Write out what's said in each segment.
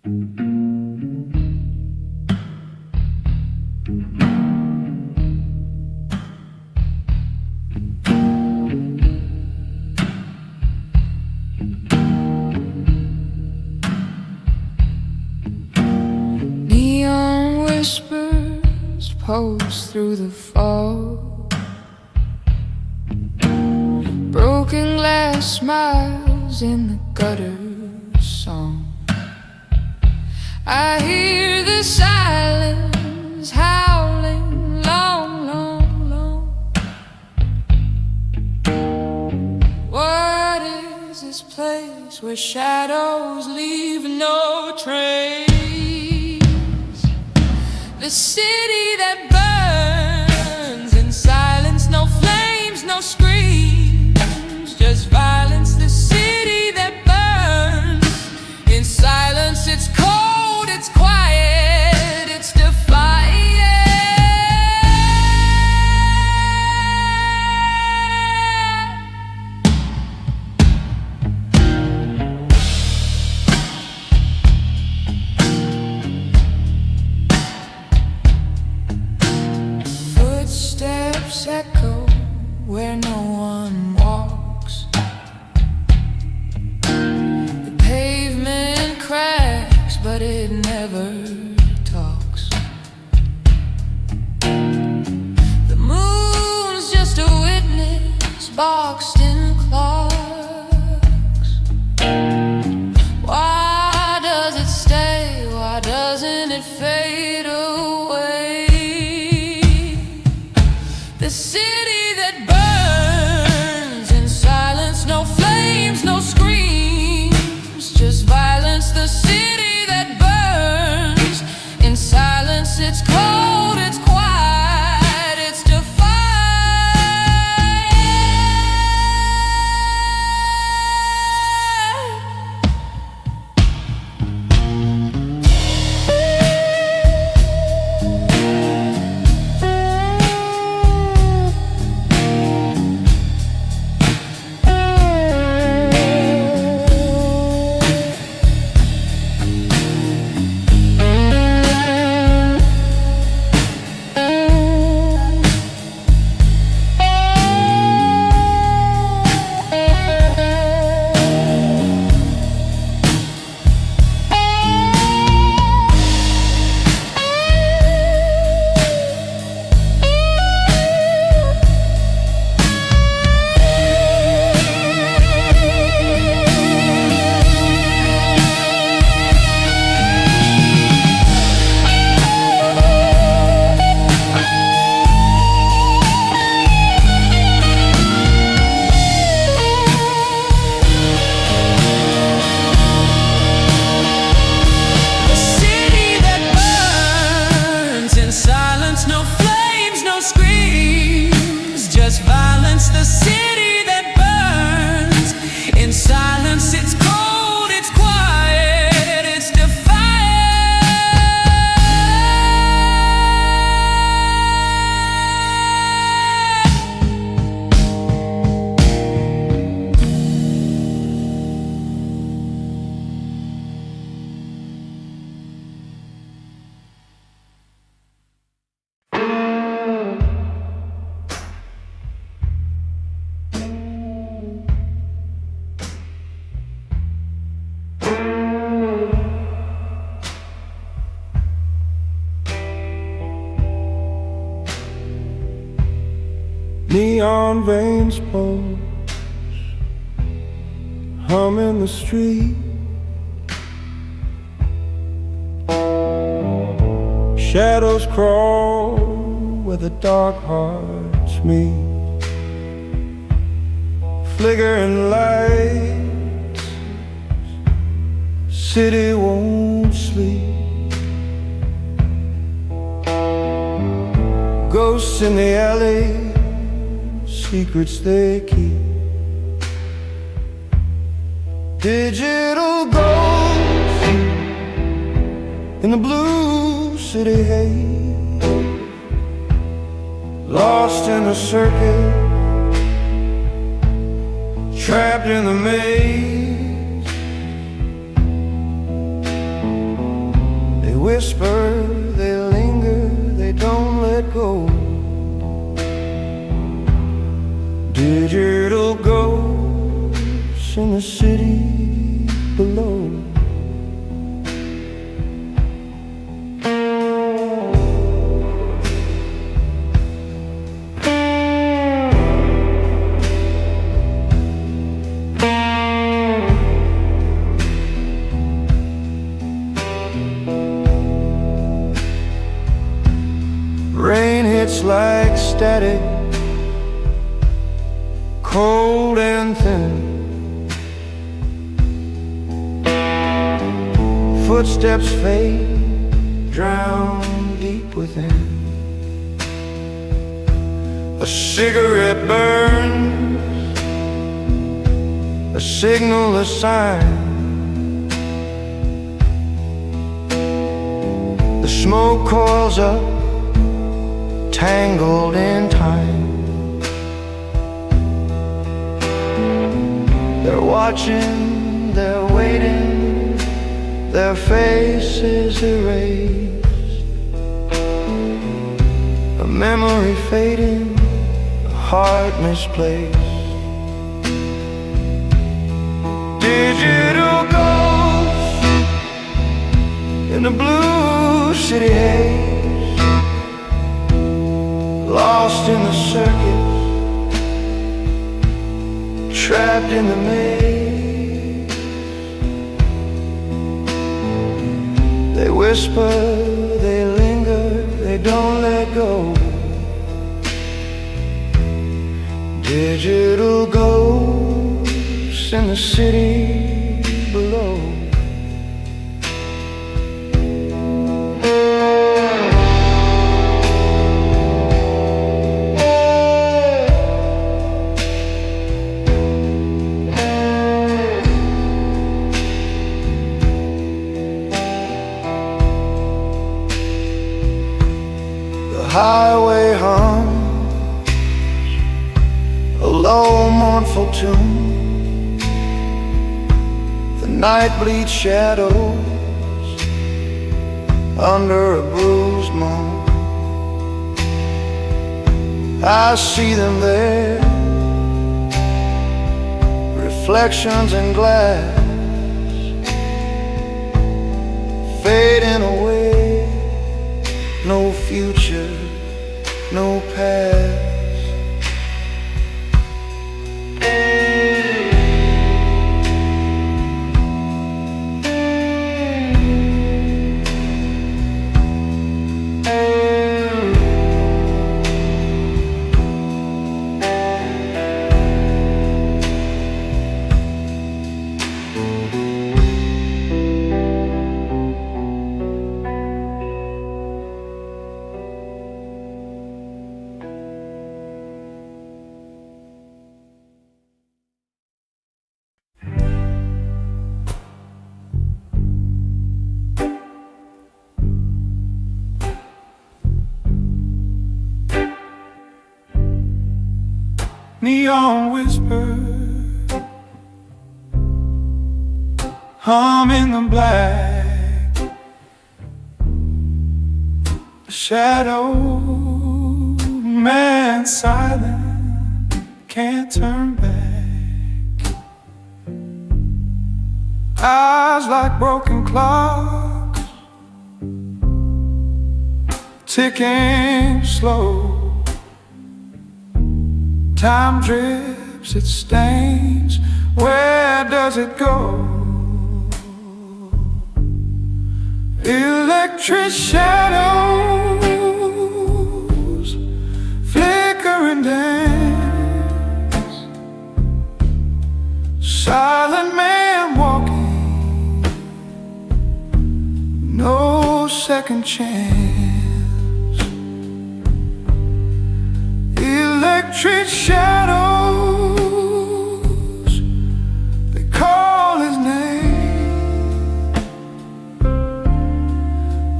Neon whispers pulse through the fog. Broken glass smiles in the gutter song. I hear the silence howling long, long, long. What is this place where shadows leave no trace? The city that burns in silence, no flames, no screams, just violence. The city that burns in silence, it's cold, it's quiet, it's defiant. Footsteps echo where no one walks. The pavement cracks, but it never talks. The moon's just a witness boxed in clocks. Why does it stay? Why doesn't it fade away? The city that burns in silence, no flames, no screams, just violence. The city that burns in silence, it's cold, it's quiet, it's defiant. No flames, no screams, just violence. The city that burns in silence, it's cold, it's quiet, it's Neon veins pulse, hum in the street. Shadows crawl where the dark hearts meet. Flickering lights, city won't sleep. Ghosts in the alley, secrets they keep. Digital ghosts in the blue city haze, lost in a circuit, trapped in the maze. whisper, they linger, they don't let go. Digital ghosts in the city below. Rain hits like static, cold and thin. Footsteps fade, drown deep within. A cigarette burns, a signal, a sign. The smoke coils up, tangled in time. They're watching, they're waiting, their faces erased. A memory fading, a heart misplaced. Digital ghosts in the blue city haze, lost in the circuit, trapped in the maze. They whisper, they linger, they don't let go. Digital ghosts in the city below. Highway hums a low mournful tune. The night bleeds shadows under a bruised moon. I see them there, reflections in glass, fading away. No future, no past. Neon whisper, hum in the black. A shadow man silent, can't turn back. Eyes like broken clocks, ticking slow. Time drips, it stains, where does it go? Electric shadows flicker and dance. Silent man walking, no second chance. Electric shadows, they call his name.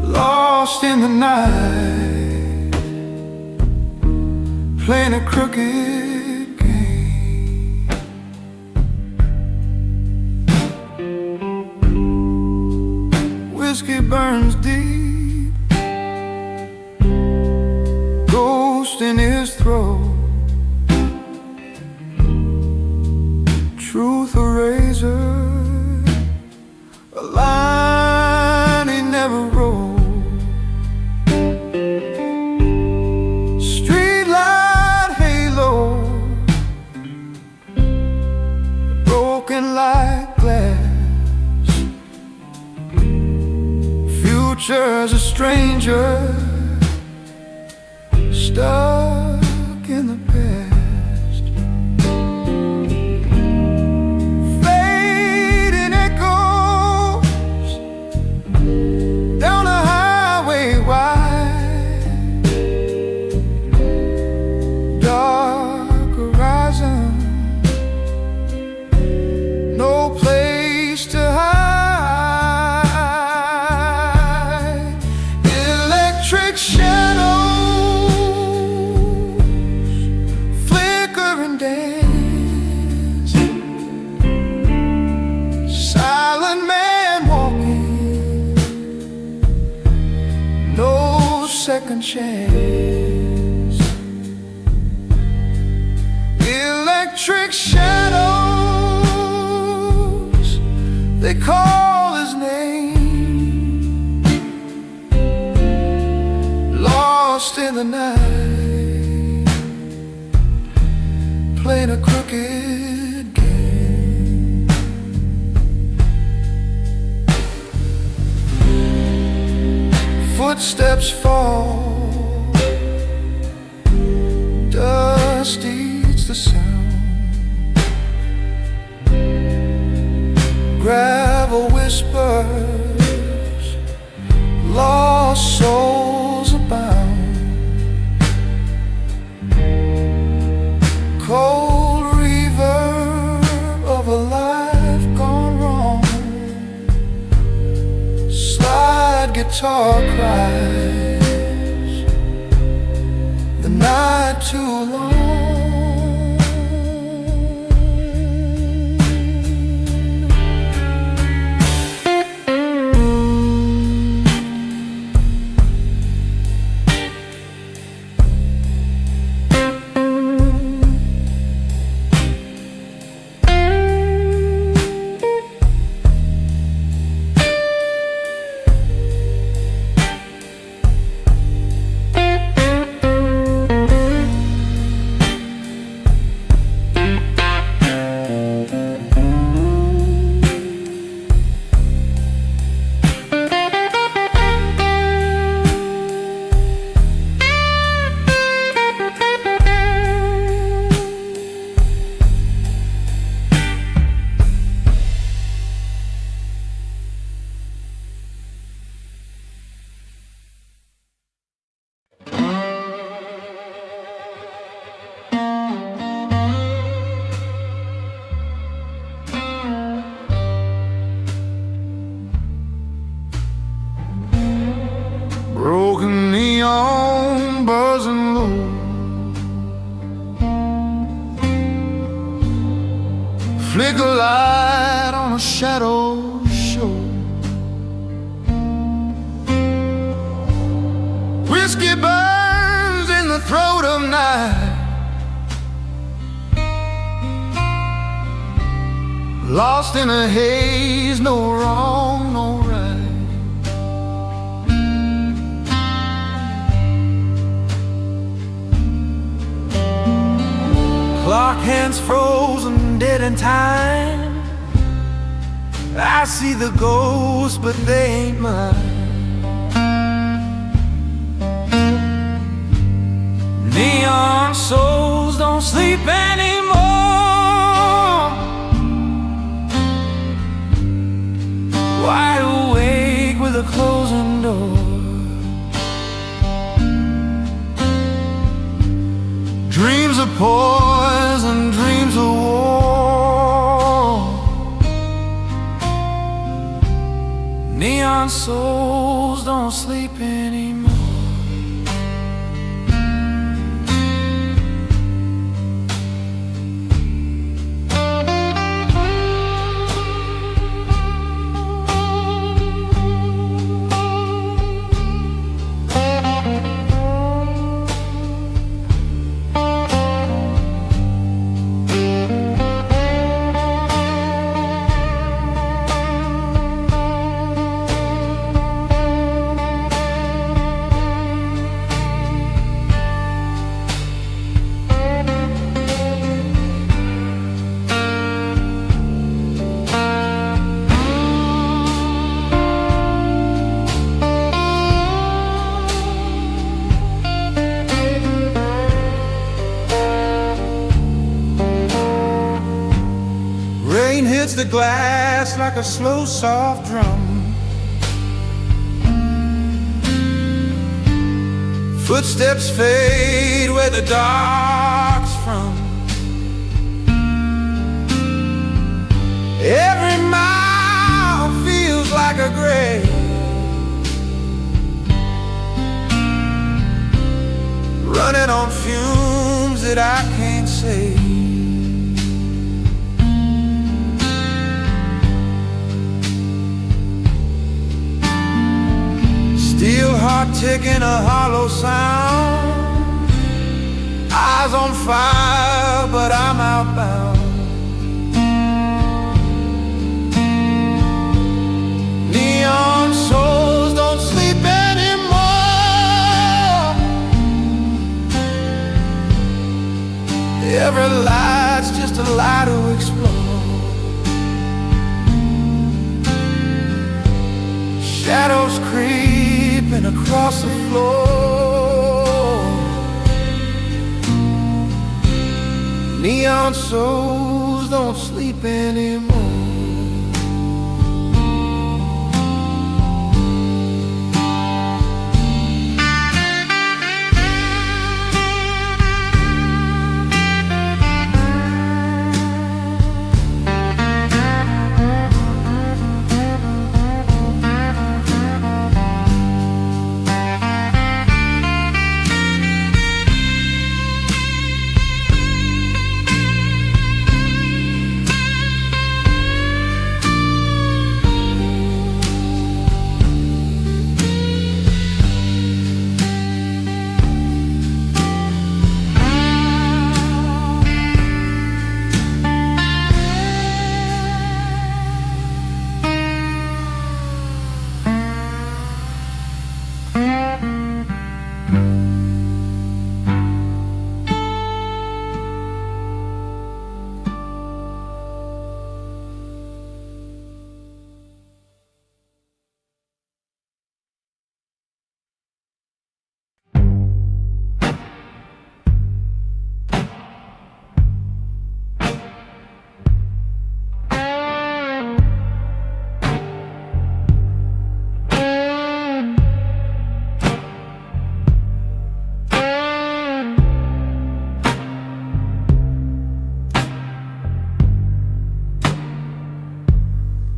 Lost in the night, playing a crooked game. Whiskey burns deep, throw. Truth a razor, a line he never wrote. Streetlight halo, broken like glass. Future's a stranger, stuck in the past. Fading echoes down a highway wide. Dark horizon, no place to hide. Electric shadows second chance. Electric shadows, they call his name. Lost in the night, playing a crooked game. Footsteps fall, dust eats the sound. Gravel whispers, lost souls abound. Cold reverb of a life gone wrong. Slide guitar cries, the night too long. Broken neon buzzing low, flicker light on a shadow show. Whiskey burns in the throat of night, lost in a haze, no wrong, no right. Clock hands frozen, dead in time. I see the ghosts, but they ain't mine. Neon souls don't sleep anymore, wide awake with a closing door. Dreams of poison, dreams of war. Neon souls don't sleep anymore. the glass like a slow, soft drum. Footsteps fade where the dark's from. Every mile feels like a grave. Running on fumes that I can't save. Steel heart ticking a hollow sound. Eyes on fire, but I'm outbound. Neon souls don't sleep anymore. Every light's just a light to explore. Shadows creeping across the floor. Neon souls don't sleep anymore.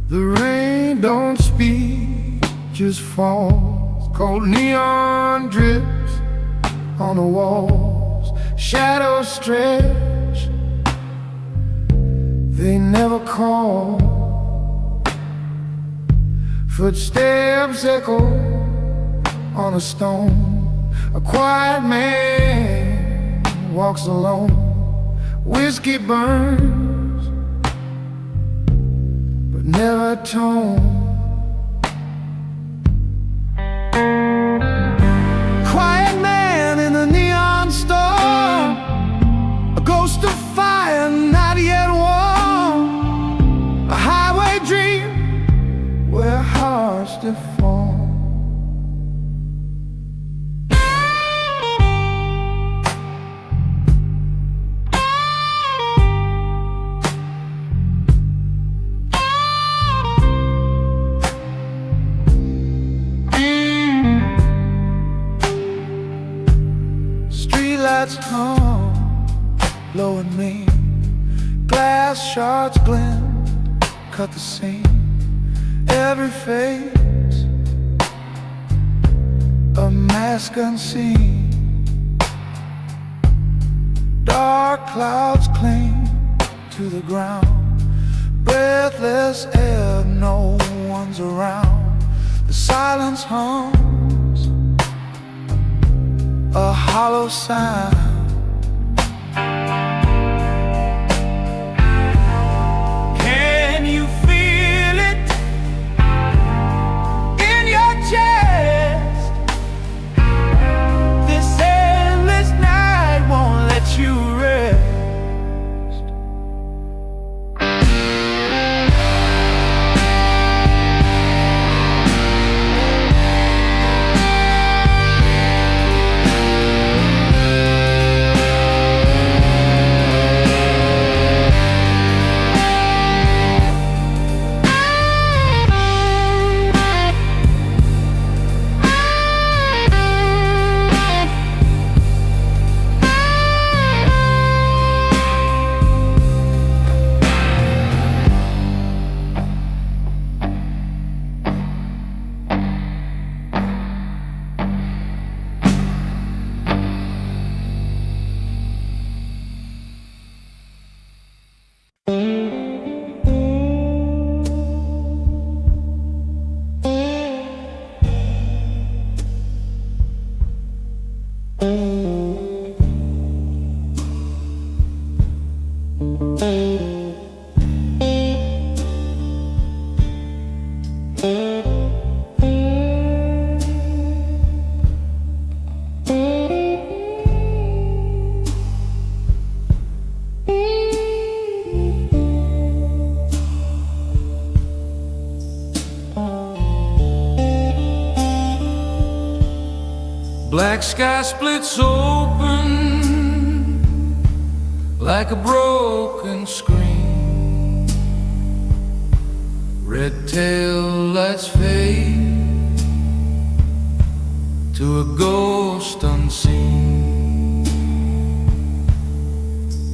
The rain don't speak, just falls. Cold neon drips on the walls. Shadows stretch, they never call. Footsteps echo on a stone. A quiet man walks alone. Whiskey burns, but never tone. Quiet man in the neon storm. A ghost of fire not yet warm. A highway dream where hearts deform. Streetlights hum, low and mean. Glass shards glint, cut the scene. Every face, a mask unseen. Dark clouds cling to the ground. Breathless air, no one's around. The silence hums, a hollow sound. Can you feel it in your chest? This endless night won't let you rest. Black sky splits open like a broken screen. Red tail lights fade to a ghost unseen.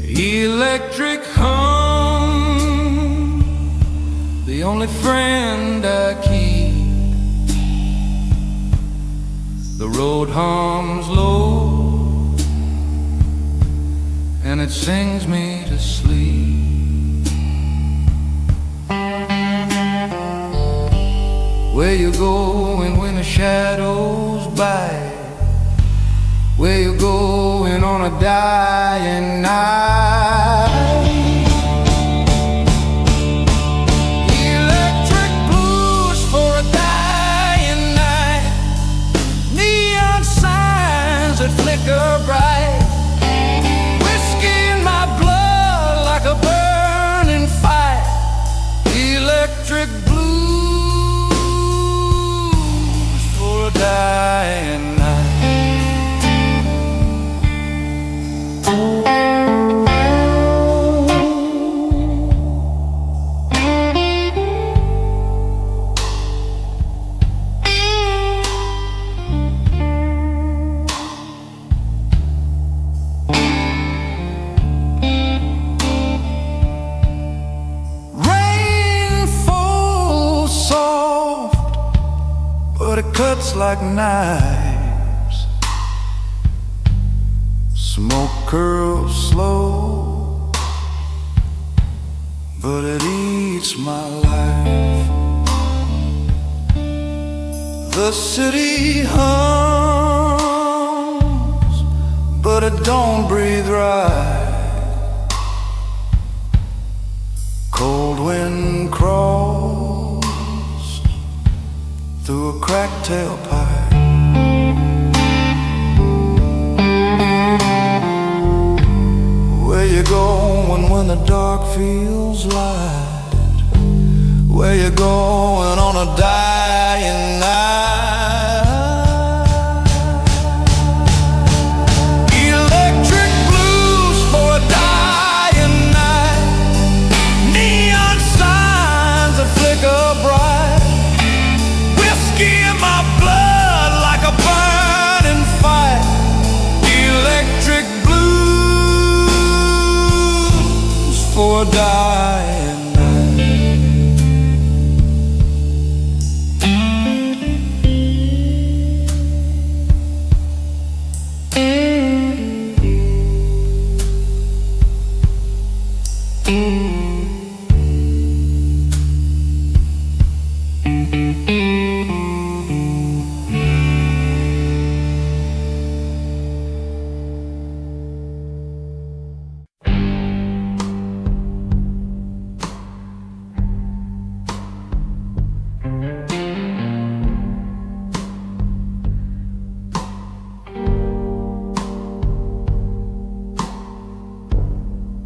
Electric hum, the only friend I keep. The road hums low, and it sings me to sleep. Where you going when the shadows bite? Where you going on a dying night? Electric blues for a dying night. Neon signs that flicker bright. Whiskey in my blood like a burning fire. Electric blues for a dying night. Rainfall soft, but it cuts like knives. Smoke curls slow, but it eats my life. The city hums, but it don't breathe right. Cold wind crawls through a cracked tailpipe. Where you going when the dark feels light? Where you going on a dying night? Electric blues for a dying night. Neon signs that flicker bright. Whiskey in my blood like a burning fire. Electric blues for a dying night.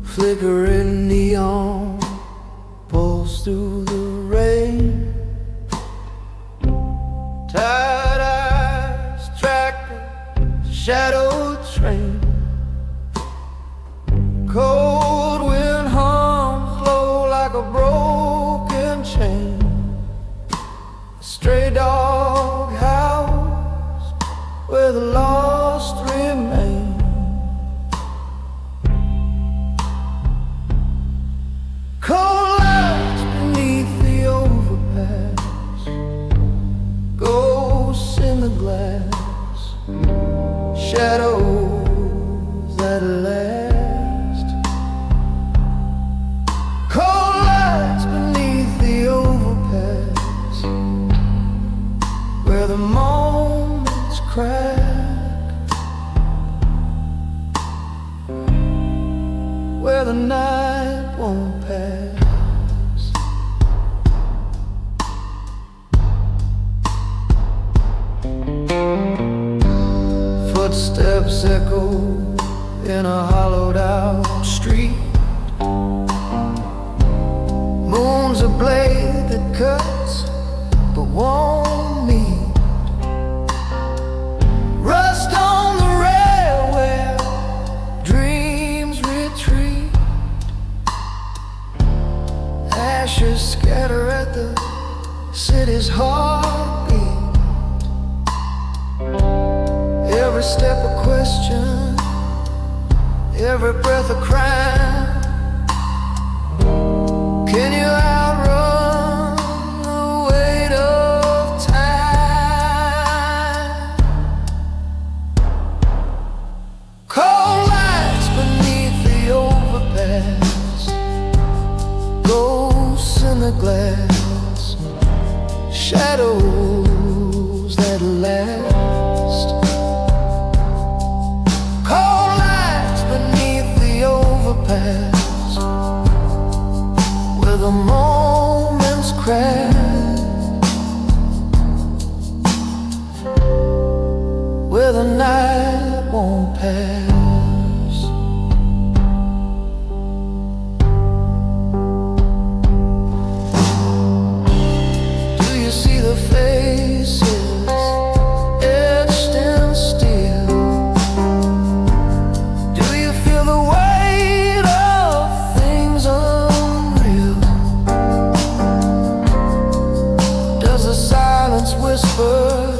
Flickering neon pulls through the rain. Tired eyes track the shadow train. Cold wind hums low like a broken chain. A stray dog howls where the lost remain. Cold lights beneath the overpass, ghosts in the glass, shadows that last. Cold lights beneath the overpass, where the moments crack footsteps echo in a hollowed out street. Moon's a blade that cuts but won't meet. Rust on the rail where dreams retreat. Ashes scatter at the city's heartbeat. Every step a question, every breath a crime. Can you outrun the weight of time? Cold lights beneath the overpass, ghosts in the glass, shadows that last. Cold lights beneath the overpass, where the moments crash, where the night won't pass. Do you see the faces etched in steel? Do you feel the weight of things unreal? Does the silence whisper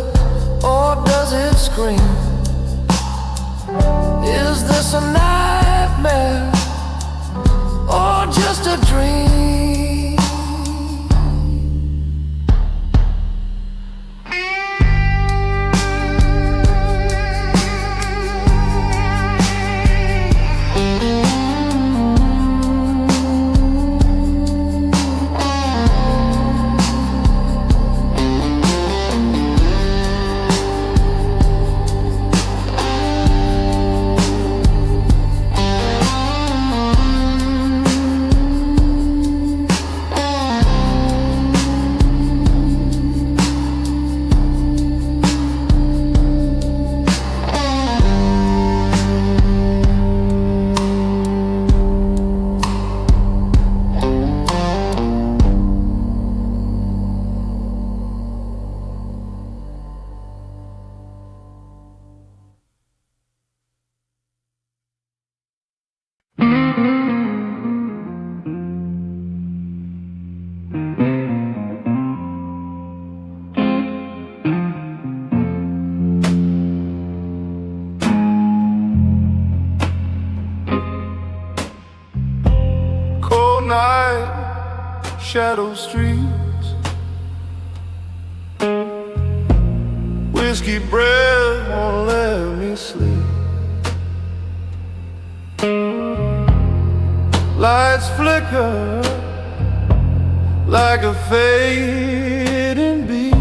or does it scream? Is this a nightmare or just a dream? Cold night, shadow streets, whiskey breath won't let me sleep. Lights flicker like a fading beat.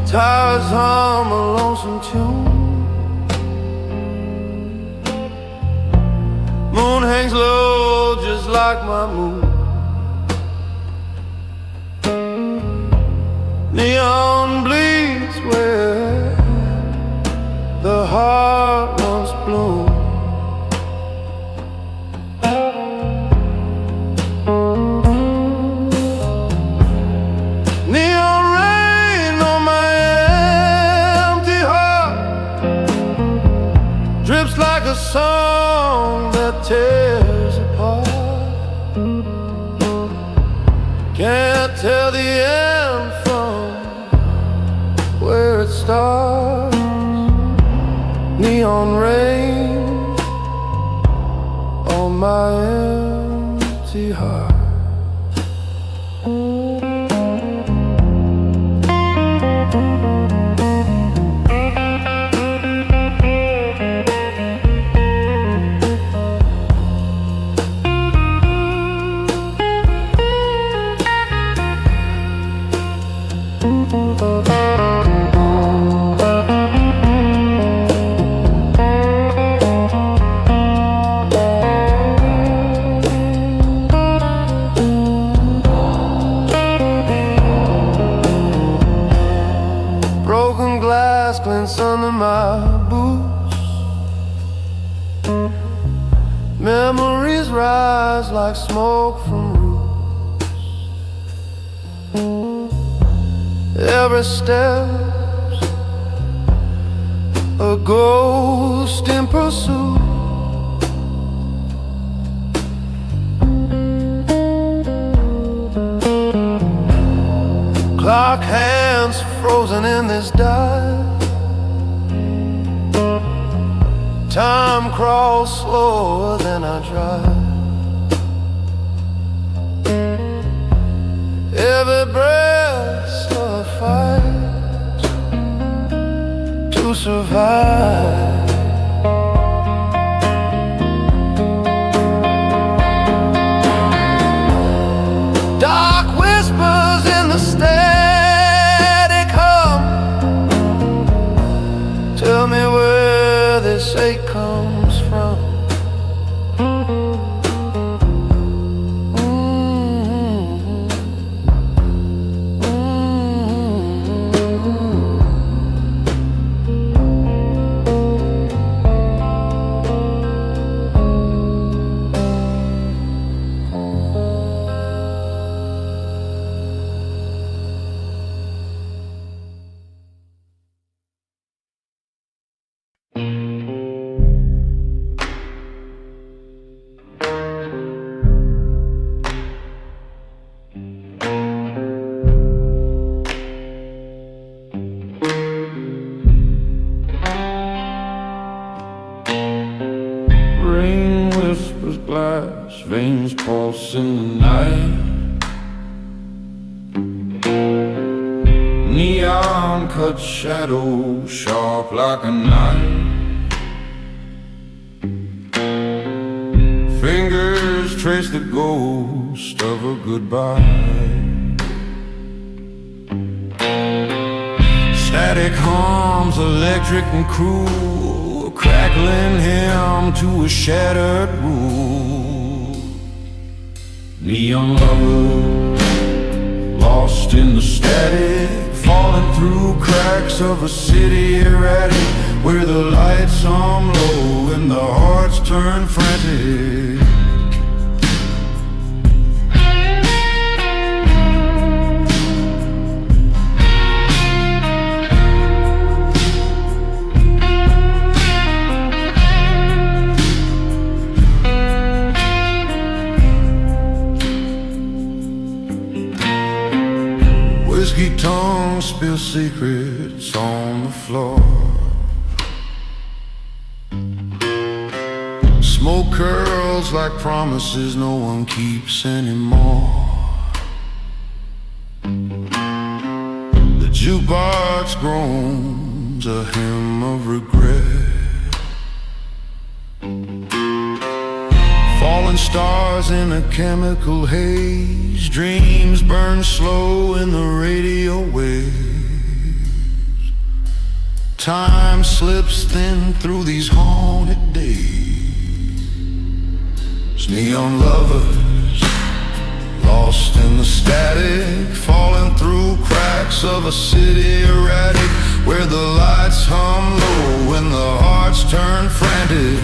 Tires hum a lonesome tune. Moon hangs low just like my moon. Neon bleeds where the heart once bloomed. Neon rain on my empty heart, drips like a song that tears apart. Can't tell the end from where it starts. Neon rain on my empty heart. Memories rise like smoke from roofs. Every step's a ghost in pursuit. Clock hands frozen in this dive. Time crawls slower than I drive. Every breath's a fight to survive. Dark whispers in the static hum. Tell me where this ache comes from. Rain whispers glass, veins pulse in the night. Neon cut shadows sharp like a knife. Fingers trace the ghost of a goodbye. Static hums, electric and cruel, crackling him to a shattered rule. Neon lover, lost in the static, falling through cracks of a city erratic, where the lights hum low and the hearts turn frantic. Whiskey tongues spill secrets on the floor. Smoke curls like promises no one keeps anymore. The jukebox groans a hymn of regret. Falling stars in a chemical haze, dreams burn slow in the radio waves. Time slips thin through these haunted days. Neon lovers, lost in the static, falling through cracks of a city erratic, where the lights hum low and the hearts turn frantic.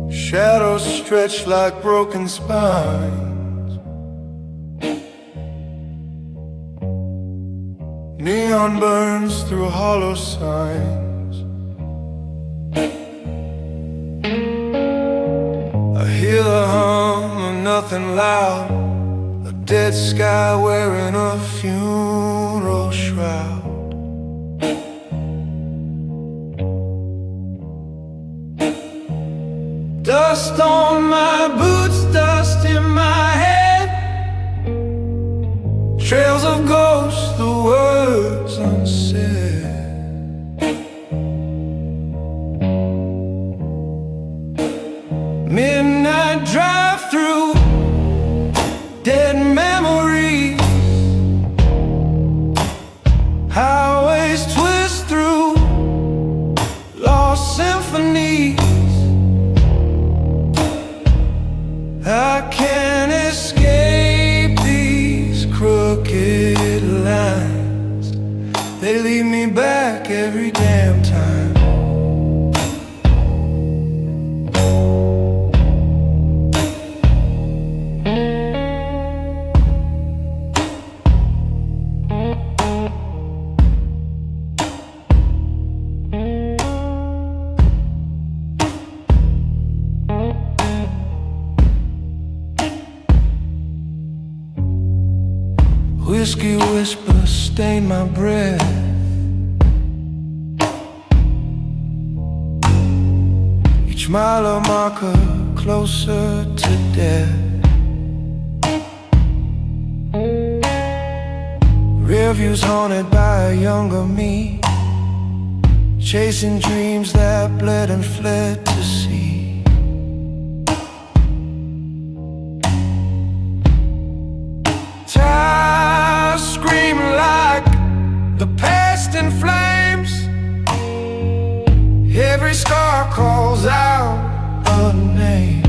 Shadows stretch like broken spines. Neon burns through hollow signs. I hear the hum of nothing loud, a dead sky wearing a funeral shroud. Dust on my boots, dust in my head. Whiskey whispers stain my breath. Each mile a marker closer to death. Rear views haunted by a younger me, chasing dreams that bled and fled to sea. Tires scream like the past in flames. Every scar calls out a name.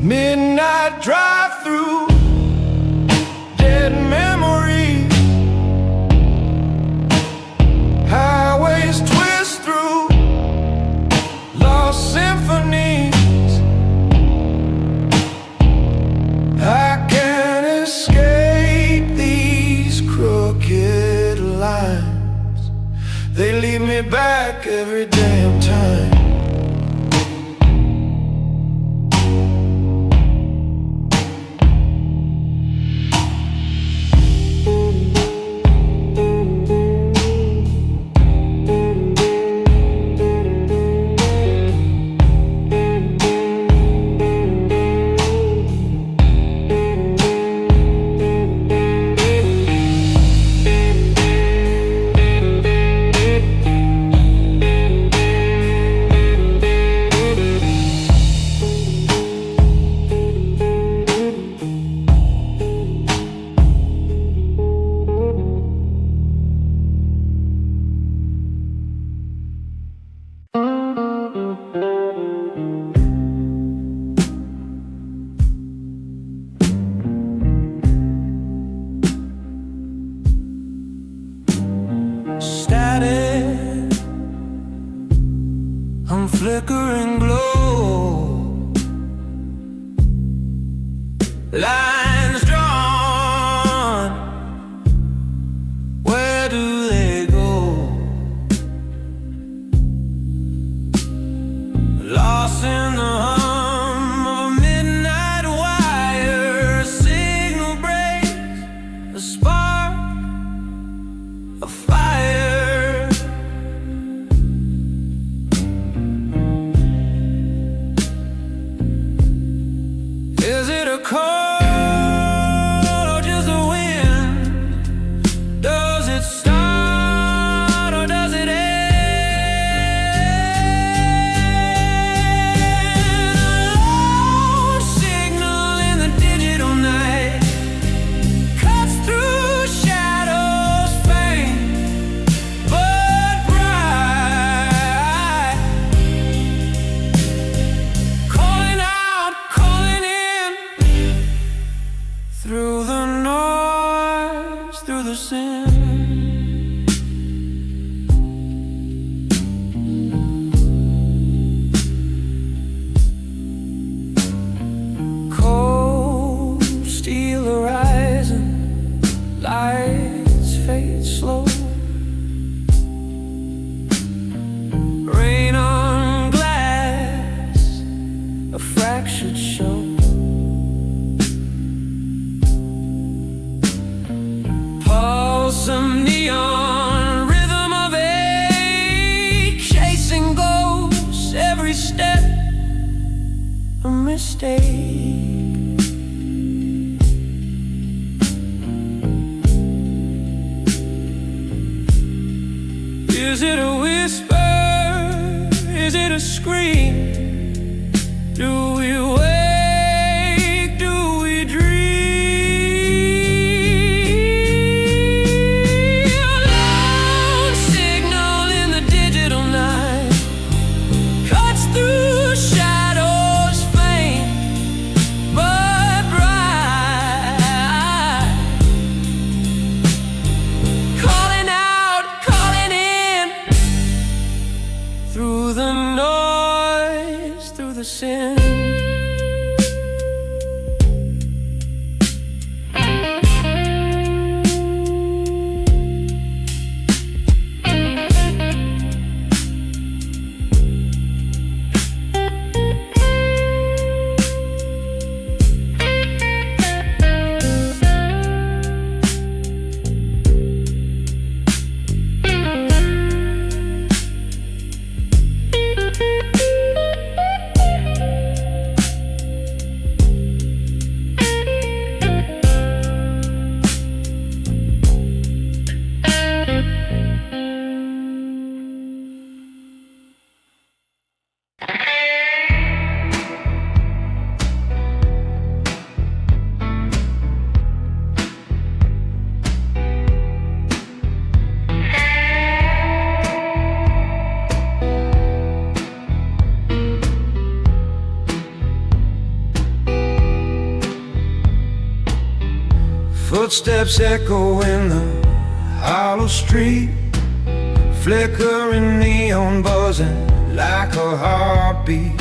Midnight drive-through, dead memories. Highways twist through lost symphonies. I can't escape these crooked lines. They lead me back every damn time. Static, I'm flickering glow. Lines drawn, where do they go? Lost in the hum of a midnight wire. Signal breaks, a spark, a fire. Is it a cold or just a wind? Does it start or does it end? A lone signal in the digital night cuts through shadows faint but bright, calling out, calling in, through the noise, through the sin. Cold steel horizon, lights fade slow. Rain on glass, a fractured show. Pulse of neon, rhythm of ache, chasing ghosts, every step a mistake. Is it a whisper? Is it a scream? Do we wake? Do we dream? Lone signal in the digital night cuts through shadows faint but bright, calling out, calling in, through the noise, through the sin. Footsteps echo in the hollow street, flickering neon buzzing like a heartbeat.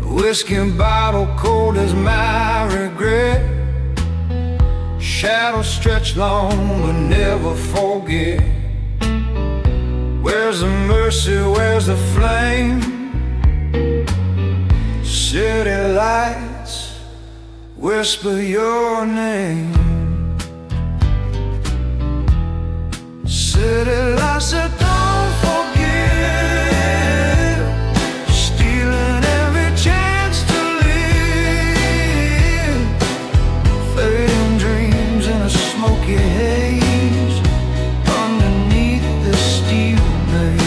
Whiskey bottle cold as my regret. Shadows stretch long but never forget. Where's the mercy, where's the flame? City lights whisper your name. City lights that don't forgive, stealing every chance to live. Fading dreams in a smoky haze underneath the steel maze.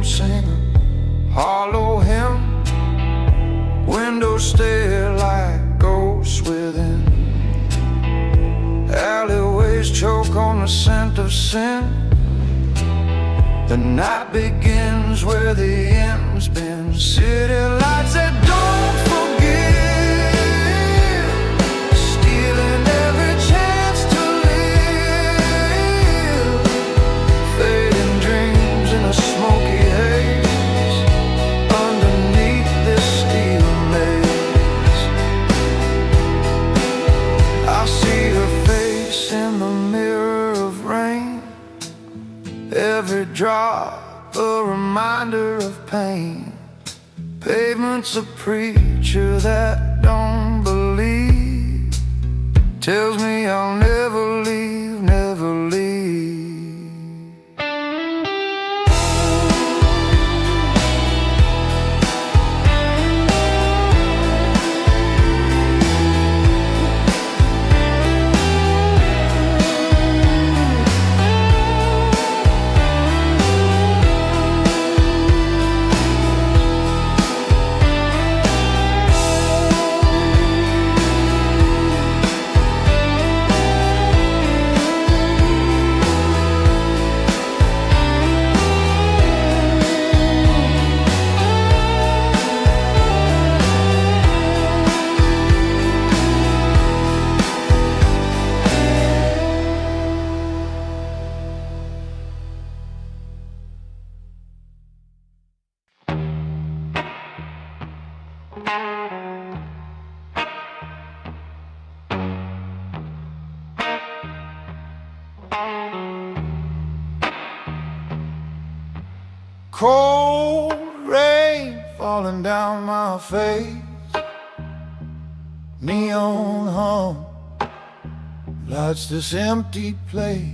Singing hollow hymn, windows stare like ghosts within. Alleyways choke on the scent of sin. The night begins where the end's been. City lights that don't forgive, stealing every chance to live. Fading dreams in a smoky every drop a reminder of pain. Pavement's a preacher that don't believe, tells me I'll never leave, never leave. Cold rain falling down my face, neon hum lights this empty place.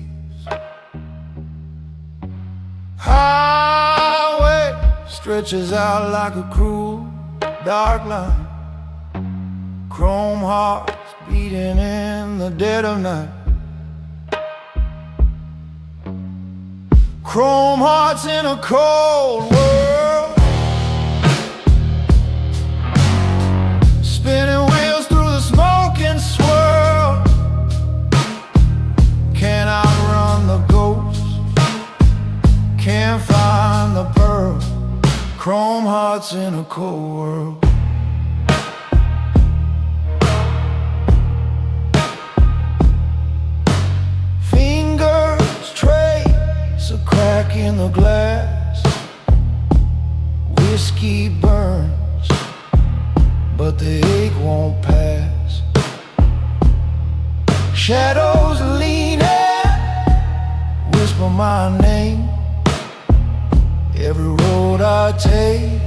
Highway stretches out like a cruel dark line, chrome hearts beating in the dead of night. Chrome hearts in a cold world, spinning wheels through the smoke and swirl. Can't outrun the ghost, can't find the pearl. Chrome hearts in a cold world. Crack in the glass, whiskey burns, but the ache won't pass. Shadows lean in, whisper my name. Every road I take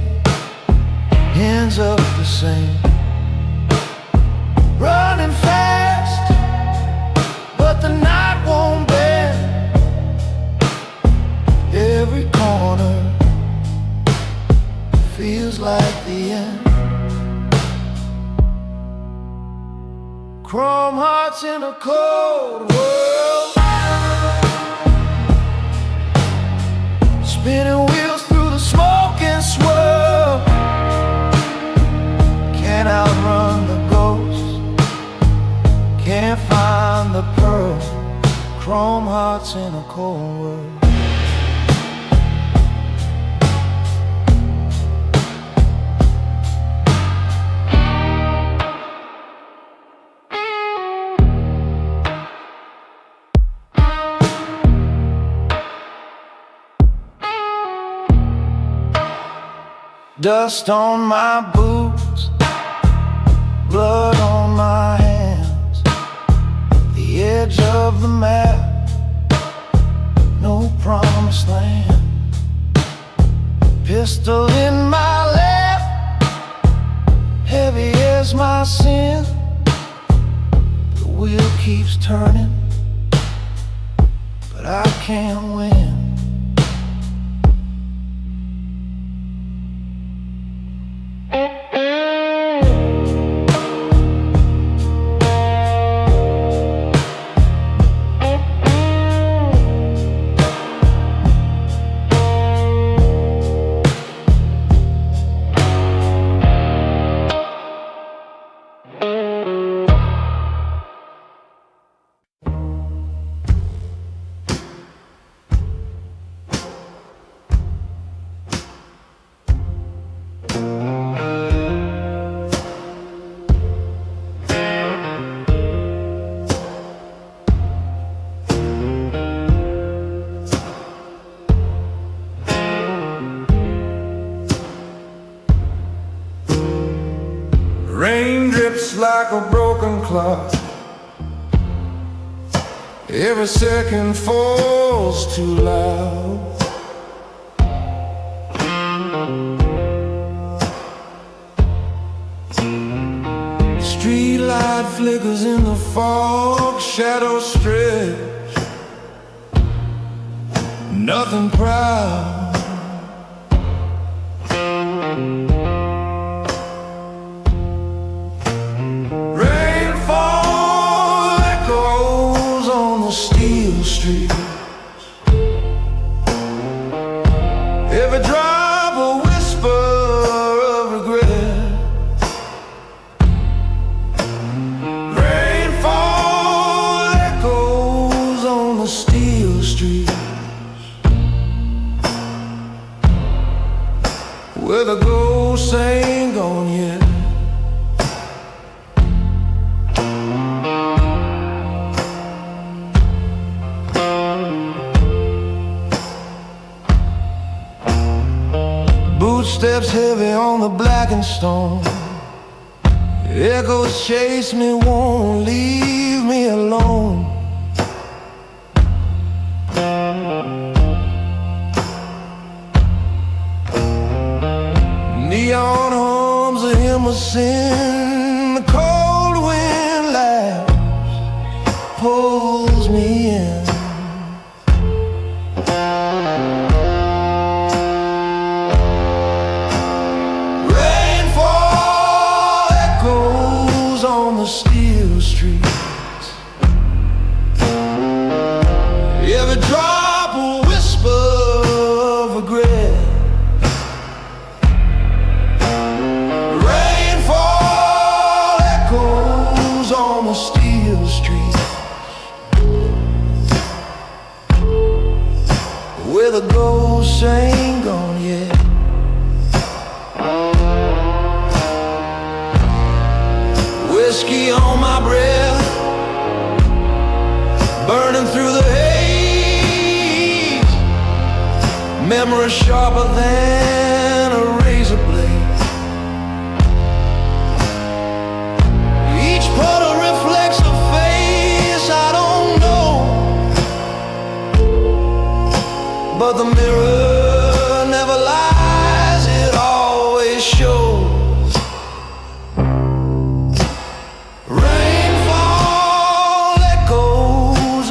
ends up the same. Running fast, but the night won't bend. Every corner feels like the end. Chrome hearts in a cold world. spinning wheels through the smoke and swirl. Can't outrun the ghost, can't find the pearl. Chrome hearts in a cold world. Dust on my boots, blood on my hands, the edge of the map, no promised land. Pistol in my lap, heavy as my sin. The wheel keeps turning, but I can't win. Rain drips like a broken clock. Every second falls too loud. Street light flickers in the fog, shadows stretch, nothing proud. Steel street, every drop a whisper of regret. Rainfall echoes on the steel street, where the ghosts ain't gone yet. Footsteps heavy on the blackened stone. Echoes chase me, won't leave me alone. Neon hums of Immerse, the cold wind laughs, pulls me in. On the steel streets, every drop a whisper of regret. Rainfall echoes on the steel streets, where the ghosts ain't gone yet. Whiskey on my breath, burning through the haze. Memory sharper than a razor blade. Each puddle reflects a face I don't know, but the mirror never lies, it always shows.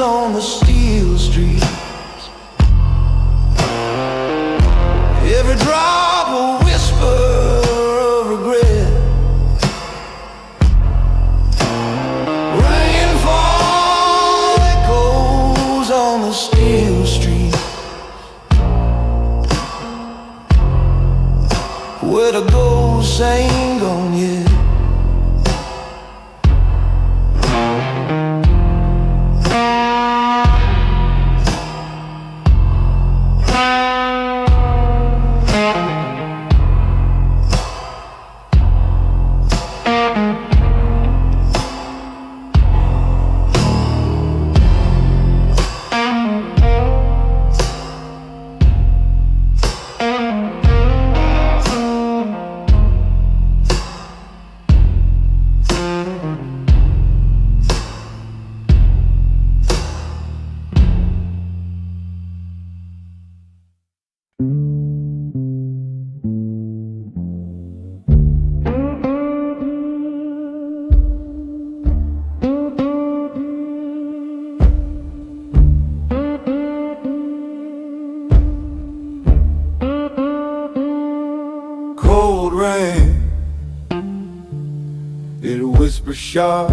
On the steel streets, every drop a whisper of regret. Rainfall echoes on the steel streets, where the ghosts ain't gone yet. Cold rain, it whispers sharp.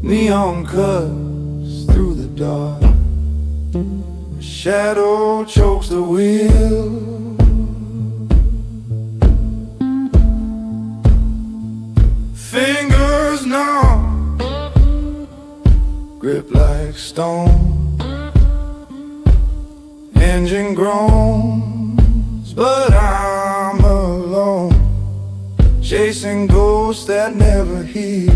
Neon cuts through the dark. A shadow chokes the wheel. Fingers numb, grip like stone. Engine groans, but I'm alone, chasing ghosts that never heal.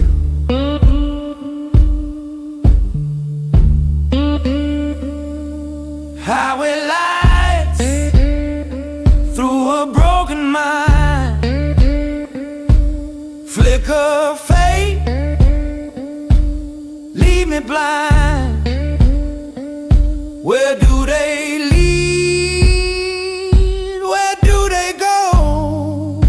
Highway lights through a broken mind, flicker fate, leave me blind. Where do they lead? Where do they go?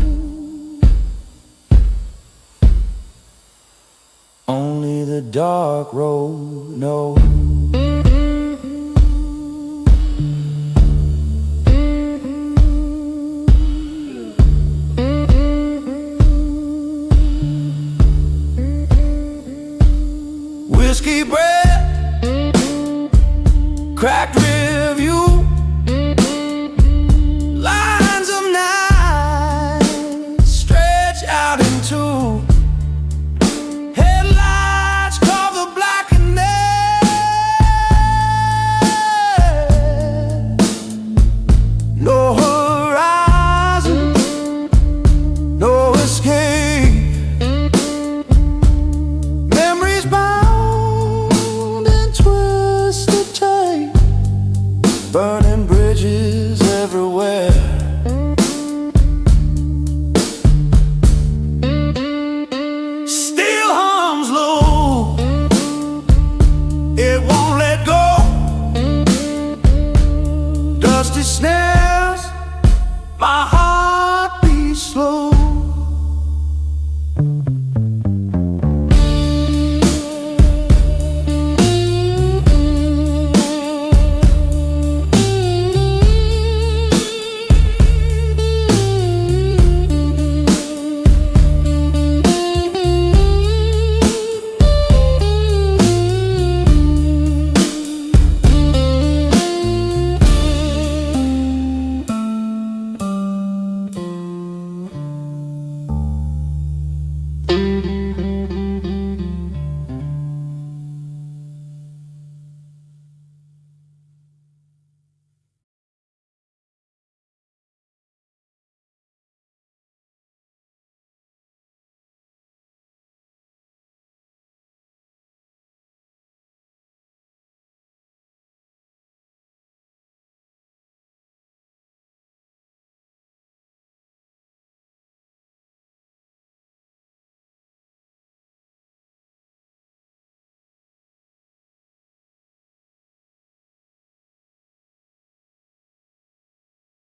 Only the dark road knows. Whiskey breath, cracked review, lines of night stretch out into